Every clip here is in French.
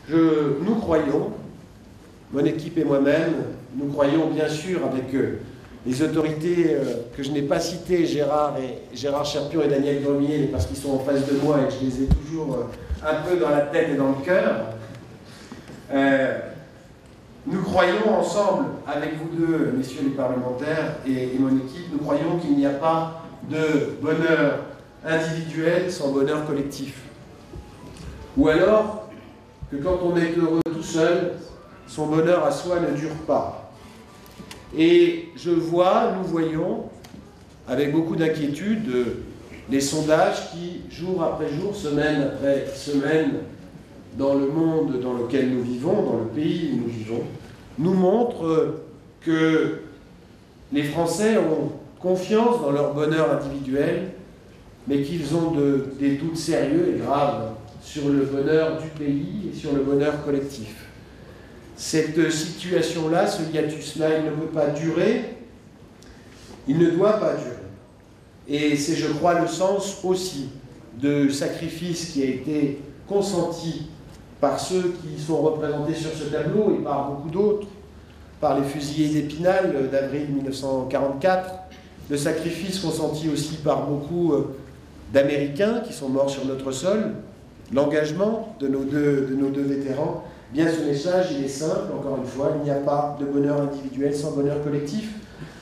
Nous croyons, mon équipe et moi-même, nous croyons bien sûr avec les autorités que je n'ai pas citées, Gérard Cherpion et Daniel Gremier, parce qu'ils sont en face de moi et je les ai toujours un peu dans la tête et dans le cœur. Nous croyons ensemble, avec vous deux, messieurs les parlementaires et mon équipe, nous croyons qu'il n'y a pas de bonheur individuel sans bonheur collectif. Ou alors que quand on est heureux tout seul, son bonheur à soi ne dure pas. Et nous voyons, avec beaucoup d'inquiétude, les sondages qui, jour après jour, semaine après semaine, dans le monde dans lequel nous vivons, dans le pays où nous vivons, nous montrent que les Français ont confiance dans leur bonheur individuel, mais qu'ils ont des doutes sérieux et graves sur le bonheur du pays et sur le bonheur collectif. Cette situation-là, ce hiatus-là, il ne peut pas durer, il ne doit pas durer. Et c'est, je crois, le sens aussi de sacrifice qui a été consenti par ceux qui sont représentés sur ce tableau et par beaucoup d'autres, par les fusillés d'Épinal d'avril 1944, le sacrifice consenti aussi par beaucoup d'Américains qui sont morts sur notre sol, l'engagement de nos deux vétérans. Bien, ce message, il est simple, encore une fois, il n'y a pas de bonheur individuel sans bonheur collectif.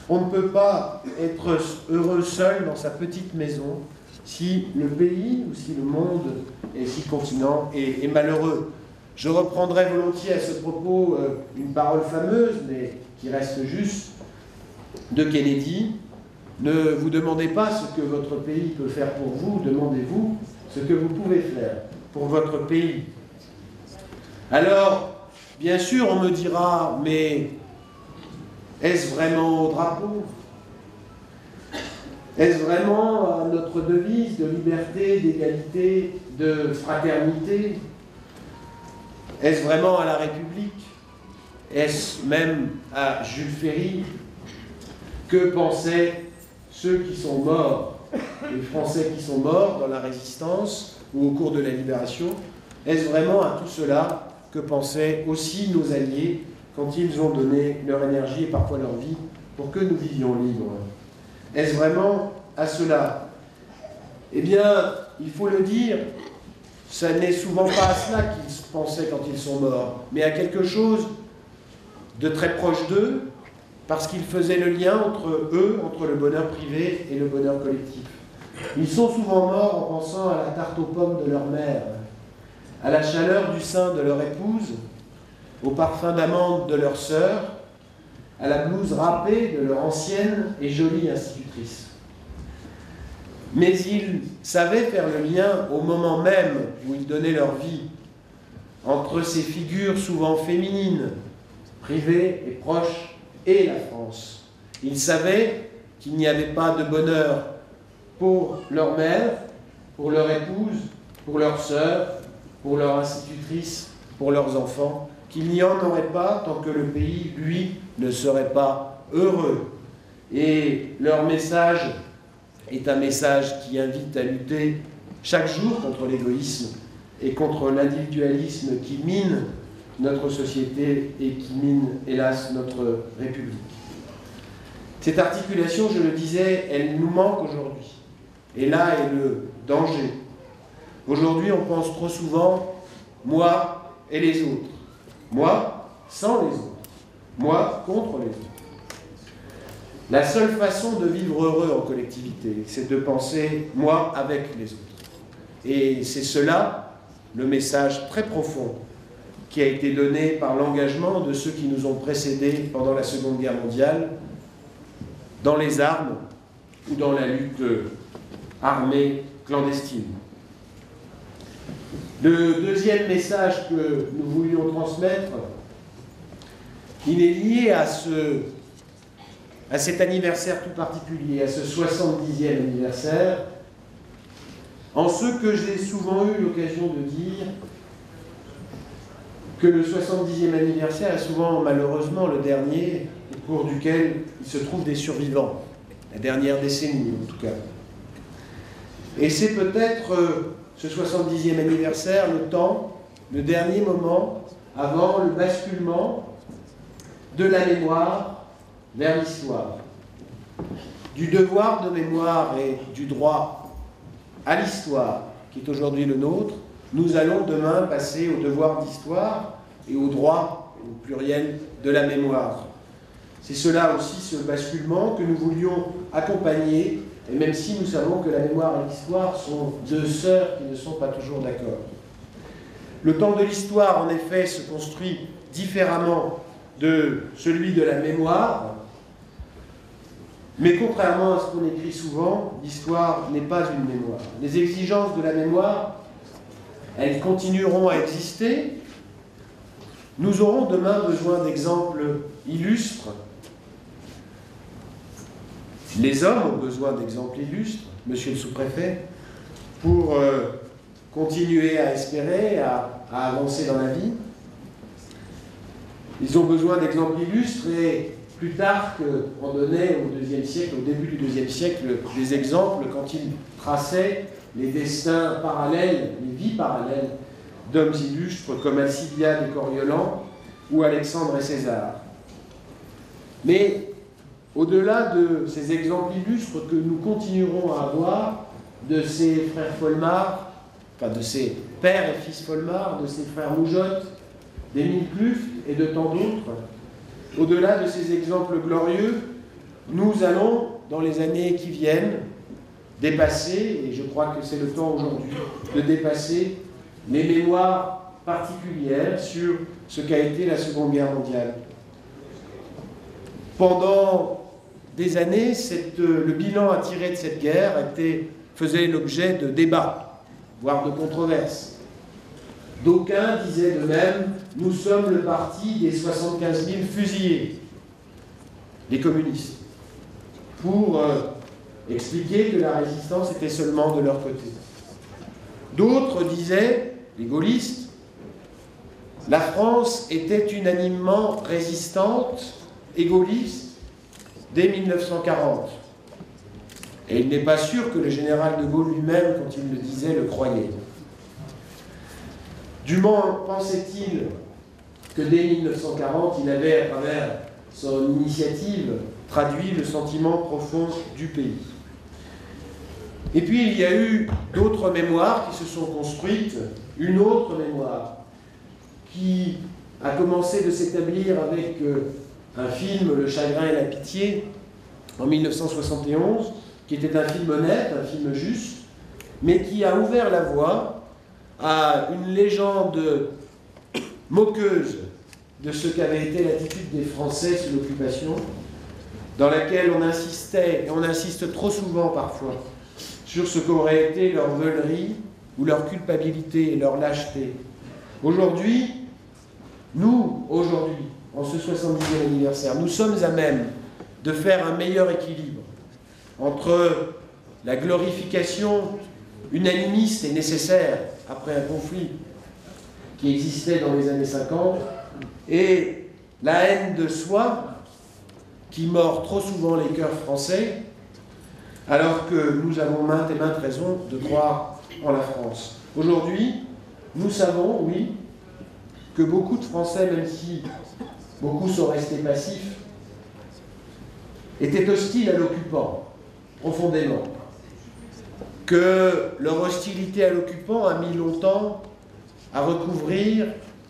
On ne peut pas être heureux seul dans sa petite maison si le pays ou si le monde et si le continent est malheureux. Je reprendrai volontiers à ce propos une parole fameuse, mais qui reste juste, de Kennedy. Ne vous demandez pas ce que votre pays peut faire pour vous, demandez-vous ce que vous pouvez faire pour votre pays. Alors, bien sûr, on me dira, mais est-ce vraiment au drapeau? Est-ce vraiment notre devise de liberté, d'égalité, de fraternité? Est-ce vraiment à la République? Est-ce même à Jules Ferry? Que pensaient ceux qui sont morts, les Français qui sont morts dans la Résistance ou au cours de la Libération? Est-ce vraiment à tout cela que pensaient aussi nos alliés quand ils ont donné leur énergie et parfois leur vie pour que nous vivions libres? Est-ce vraiment à cela? Eh bien, il faut le dire, ça n'est souvent pas à cela qu'ils pensaient quand ils sont morts, mais à quelque chose de très proche d'eux, parce qu'ils faisaient le lien entre eux, entre le bonheur privé et le bonheur collectif. Ils sont souvent morts en pensant à la tarte aux pommes de leur mère, à la chaleur du sein de leur épouse, au parfum d'amande de leur sœur, à la blouse râpée de leur ancienne et jolie institutrice. Mais ils savaient faire le lien au moment même où ils donnaient leur vie entre ces figures souvent féminines, privées et proches, et la France. Ils savaient qu'il n'y avait pas de bonheur pour leur mère, pour leur épouse, pour leur sœur, pour leur institutrice, pour leurs enfants, qu'il n'y en aurait pas tant que le pays, lui, ne serait pas heureux. Et leur message est un message qui invite à lutter chaque jour contre l'égoïsme et contre l'individualisme qui mine notre société et qui mine, hélas, notre République. Cette articulation, je le disais, elle nous manque aujourd'hui. Et là est le danger. Aujourd'hui, on pense trop souvent « moi et les autres ». Moi sans les autres. Moi contre les autres. La seule façon de vivre heureux en collectivité, c'est de penser « moi avec les autres ». Et c'est cela, le message très profond qui a été donné par l'engagement de ceux qui nous ont précédés pendant la Seconde Guerre mondiale, dans les armes ou dans la lutte armée clandestine. Le deuxième message que nous voulions transmettre, il est lié à cet anniversaire tout particulier, à ce 70e anniversaire, en ce que j'ai souvent eu l'occasion de dire que le 70e anniversaire est souvent, malheureusement, le dernier au cours duquel il se trouve des survivants, la dernière décennie en tout cas. Et c'est peut-être ce 70e anniversaire le temps le dernier moment avant le basculement de la mémoire vers l'histoire. Du devoir de mémoire et du droit à l'histoire, qui est aujourd'hui le nôtre, nous allons demain passer au devoir d'histoire et au droit, au pluriel, de la mémoire. C'est cela aussi, ce basculement, que nous voulions accompagner, et même si nous savons que la mémoire et l'histoire sont deux sœurs qui ne sont pas toujours d'accord. Le temps de l'histoire, en effet, se construit différemment de celui de la mémoire, mais contrairement à ce qu'on écrit souvent, l'histoire n'est pas une mémoire. Les exigences de la mémoire, elles continueront à exister. Nous aurons demain besoin d'exemples illustres. Les hommes ont besoin d'exemples illustres, monsieur le sous-préfet, pour continuer à espérer, à avancer dans la vie. Ils ont besoin d'exemples illustres et plus tard qu'on donnait au IIe siècle, au début du IIe siècle, des exemples quand ils traçaient les destins parallèles, les vies parallèles d'hommes illustres comme Alcibiade et Coriolan ou Alexandre et César. Mais au-delà de ces exemples illustres que nous continuerons à avoir de ces frères Folmard, enfin de ces pères et fils Folmard, de ces frères Moujotte, d'Émile Kluft et de tant d'autres, au-delà de ces exemples glorieux, nous allons, dans les années qui viennent, dépasser, et je crois que c'est le temps aujourd'hui, de dépasser les mémoires particulières sur ce qu'a été la Seconde Guerre mondiale. Pendant des années, le bilan à tirer de cette guerre faisait l'objet de débats, voire de controverses. D'aucuns disaient de même, nous sommes le parti des 75 000 fusillés, les communistes, pour expliquer que la résistance était seulement de leur côté. D'autres disaient, les gaullistes, la France était unanimement résistante et gaulliste dès 1940. Et il n'est pas sûr que le général de Gaulle lui-même, quand il le disait, le croyait. Du moins pensait-il que dès 1940, il avait, à travers son initiative, traduit le sentiment profond du pays. Et puis il y a eu d'autres mémoires qui se sont construites, une autre mémoire qui a commencé de s'établir avec un film, Le chagrin et la pitié, en 1971, qui était un film honnête, un film juste, mais qui a ouvert la voie à une légende moqueuse de ce qu'avait été l'attitude des Français sous l'occupation, dans laquelle on insistait, et on insiste trop souvent parfois, sur ce qu'aurait été leur veulerie ou leur culpabilité et leur lâcheté. Aujourd'hui, en ce 70e anniversaire, nous sommes à même de faire un meilleur équilibre entre la glorification unanimiste et nécessaire après un conflit qui existait dans les années 50 et la haine de soi qui mord trop souvent les cœurs français, alors que nous avons maintes et maintes raisons de croire en la France. Aujourd'hui, nous savons, oui, que beaucoup de Français, même si beaucoup sont restés passifs, étaient hostiles à l'occupant, profondément. Que leur hostilité à l'occupant a mis longtemps à recouvrir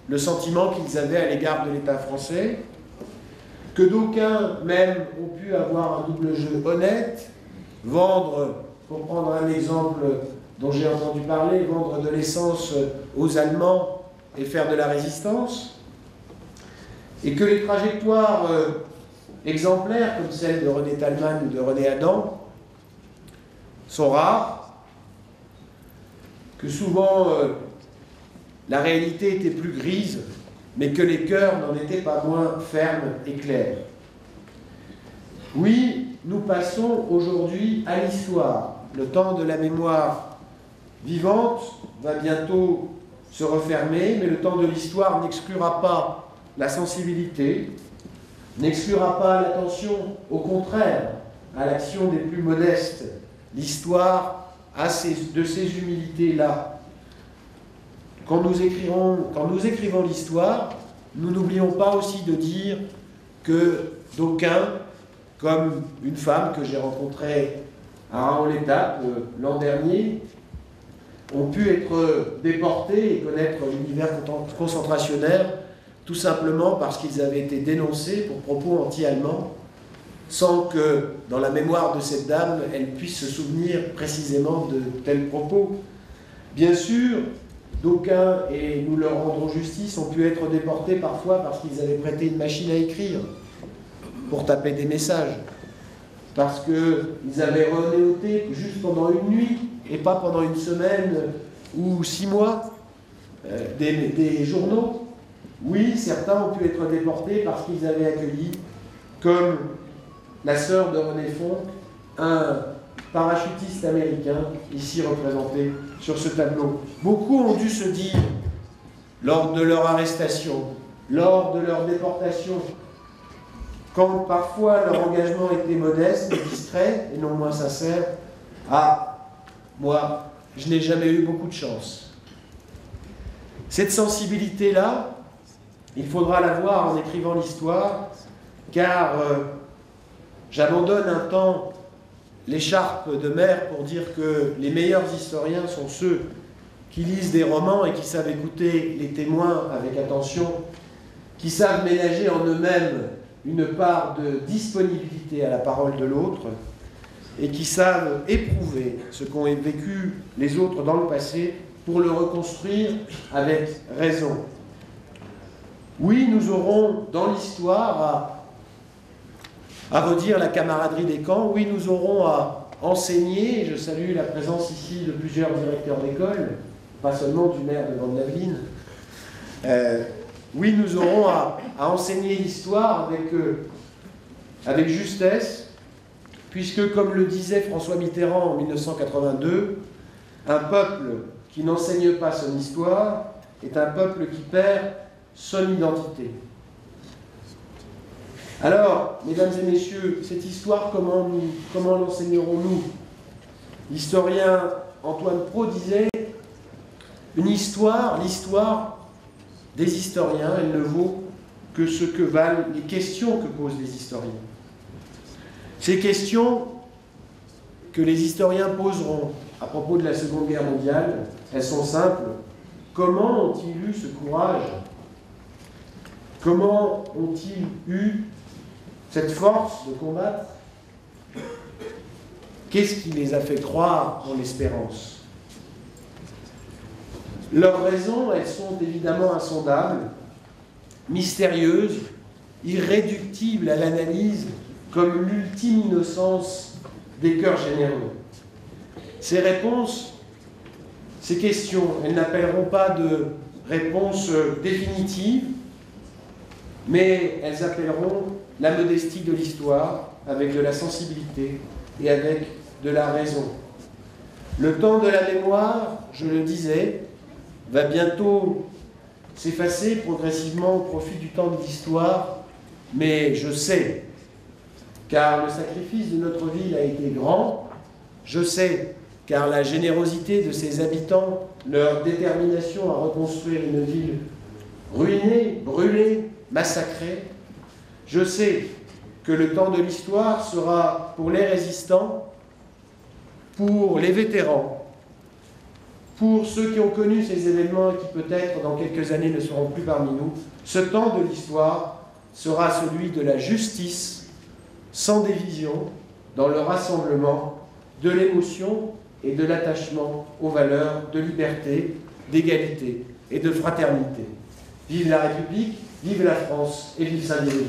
le sentiment qu'ils avaient à l'égard de l'État français, que d'aucuns même ont pu avoir un double jeu honnête, vendre, pour prendre un exemple dont j'ai entendu parler, vendre de l'essence aux Allemands et faire de la résistance, et que les trajectoires exemplaires comme celle de René Thalmann ou de René Adam sont rares, que souvent la réalité était plus grise, mais que les cœurs n'en étaient pas moins fermes et clairs. Oui, nous passons aujourd'hui à l'histoire. Le temps de la mémoire vivante va bientôt se refermer, mais le temps de l'histoire n'exclura pas la sensibilité, n'exclura pas l'attention, au contraire, à l'action des plus modestes. L'histoire a de ces humilités-là. quand nous écrivons l'histoire, nous n'oublions pas aussi de dire que d'aucuns, comme une femme que j'ai rencontrée à Raon-l'Étape l'an dernier, ont pu être déportés et connaître l'univers concentrationnaire tout simplement parce qu'ils avaient été dénoncés pour propos anti-allemands, sans que, dans la mémoire de cette dame, elle puisse se souvenir précisément de tels propos. Bien sûr, d'aucuns, et nous leur rendrons justice, ont pu être déportés parfois parce qu'ils avaient prêté une machine à écrire pour taper des messages, parce qu'ils avaient renéoté juste pendant une nuit et pas pendant une semaine ou 6 mois des journaux. Oui, certains ont pu être déportés parce qu'ils avaient accueilli, comme la sœur de René Fonck, un parachutiste américain, ici représenté sur ce tableau. Beaucoup ont dû se dire, lors de leur arrestation, lors de leur déportation, quand parfois leur engagement était modeste et discret, et non moins sincère, « Ah, moi, je n'ai jamais eu beaucoup de chance. » Cette sensibilité-là, il faudra la voir en écrivant l'histoire, car j'abandonne un temps l'écharpe de mer pour dire que les meilleurs historiens sont ceux qui lisent des romans et qui savent écouter les témoins avec attention, qui savent ménager en eux-mêmes une part de disponibilité à la parole de l'autre et qui savent éprouver ce qu'ont vécu les autres dans le passé pour le reconstruire avec raison. Oui, nous aurons dans l'histoire à redire la camaraderie des camps, oui, nous aurons à enseigner, je salue la présence ici de plusieurs directeurs d'école, pas seulement du maire de Vandenaveline, oui, nous aurons à enseigner l'histoire avec justesse, puisque, comme le disait François Mitterrand en 1982, un peuple qui n'enseigne pas son histoire est un peuple qui perd son identité. Alors, mesdames et messieurs, cette histoire, comment l'enseignerons-nous? L'historien Antoine Pro disait « Une histoire, l'histoire des historiens, elle ne vaut que ce que valent les questions que posent les historiens. » Ces questions que les historiens poseront à propos de la Seconde Guerre mondiale, elles sont simples. Comment ont-ils eu ce courage? Comment ont-ils eu cette force de combattre? Qu'est-ce qui les a fait croire en l'espérance? Leurs raisons, elles sont évidemment insondables, mystérieuses, irréductibles à l'analyse, comme l'ultime innocence des cœurs généreux. Ces réponses, ces questions, elles n'appelleront pas de réponses définitives, mais elles appelleront la modestie de l'histoire avec de la sensibilité et avec de la raison. Le temps de la mémoire, je le disais, va bientôt s'effacer progressivement au profit du temps de l'histoire, mais je sais, car le sacrifice de notre ville a été grand, je sais, car la générosité de ses habitants, leur détermination à reconstruire une ville ruinée, brûlée, massacrée, je sais que le temps de l'histoire sera pour les résistants, pour les vétérans, pour ceux qui ont connu ces événements et qui peut-être dans quelques années ne seront plus parmi nous, ce temps de l'histoire sera celui de la justice, sans division, dans le rassemblement, de l'émotion et de l'attachement aux valeurs de liberté, d'égalité et de fraternité. Vive la République, vive la France et vive Saint-Denis.